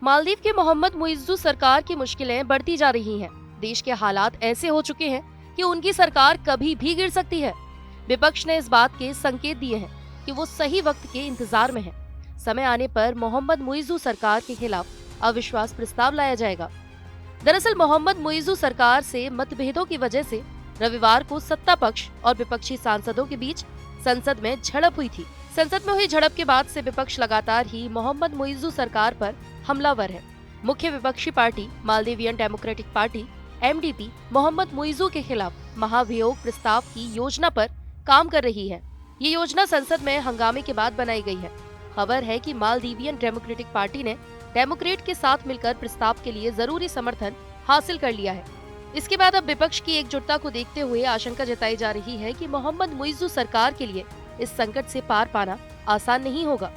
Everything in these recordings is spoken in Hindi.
मालदीव के मोहम्मद मुइज्जू सरकार की मुश्किलें बढ़ती जा रही हैं। देश के हालात ऐसे हो चुके हैं कि उनकी सरकार कभी भी गिर सकती है। विपक्ष ने इस बात के संकेत दिए हैं कि वो सही वक्त के इंतजार में है। समय आने पर मोहम्मद मुइज्जू सरकार के खिलाफ अविश्वास प्रस्ताव लाया जाएगा। दरअसल मोहम्मद मुइज्जू सरकार से मतभेदों की वजह से रविवार को सत्ता पक्ष और विपक्षी सांसदों के बीच संसद में झड़प हुई थी। संसद में हुई झड़प के बाद से विपक्ष लगातार ही मोहम्मद मुइज्जू सरकार पर हमलावर है। मुख्य विपक्षी पार्टी मालदीवियन डेमोक्रेटिक पार्टी (MDP) मोहम्मद मुइज्जू के खिलाफ महाभियोग प्रस्ताव की योजना पर काम कर रही है। ये योजना संसद में हंगामे के बाद बनाई गई है। खबर है कि मालदीवियन डेमोक्रेटिक पार्टी ने डेमोक्रेट के साथ मिलकर प्रस्ताव के लिए जरूरी समर्थन हासिल कर लिया है। इसके बाद अब विपक्ष की एकजुटता को देखते हुए आशंका जताई जा रही है कि मोहम्मद मुइज्जू सरकार के लिए इस संकट से पार पाना आसान नहीं होगा।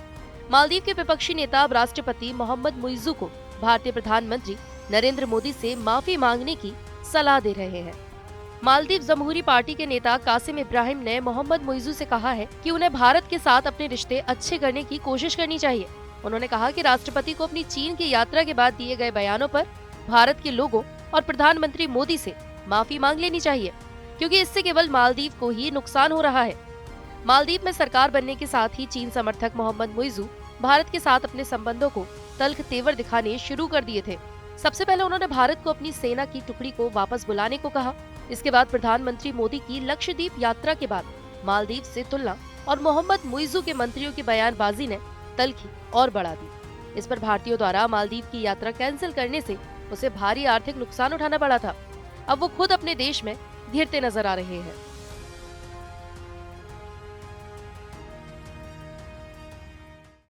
मालदीव के विपक्षी नेता अब राष्ट्रपति मोहम्मद मुइज्जू को भारतीय प्रधानमंत्री नरेंद्र मोदी से माफी मांगने की सलाह दे रहे हैं। मालदीव जमहूरी पार्टी के नेता कासिम इब्राहिम ने मोहम्मद मुइज्जू से कहा है कि उन्हें भारत के साथ अपने रिश्ते अच्छे करने की कोशिश करनी चाहिए। उन्होंने कहा कि राष्ट्रपति को अपनी चीन की यात्रा के बाद दिए गए बयानों पर भारत के लोगों और प्रधानमंत्री मोदी से माफी मांग लेनी चाहिए, क्योंकि इससे केवल मालदीव को ही नुकसान हो रहा है। मालदीव में सरकार बनने के साथ ही चीन समर्थक मोहम्मद मुइज्जू भारत के साथ अपने संबंधों को तल्ख तेवर दिखाने शुरू कर दिए थे। सबसे पहले उन्होंने भारत को अपनी सेना की टुकड़ी को वापस बुलाने को कहा। इसके बाद प्रधानमंत्री मोदी की लक्षद्वीप यात्रा के बाद मालदीव से तुलना और मोहम्मद मुइज्जू के मंत्रियों की बयानबाजी ने तल्खी और बढ़ा दी। इस पर भारतीयों द्वारा मालदीव की यात्रा कैंसिल करने से उसे भारी आर्थिक नुकसान उठाना पड़ा था। अब वो खुद अपने देश में घिरते नजर आ रहे हैं।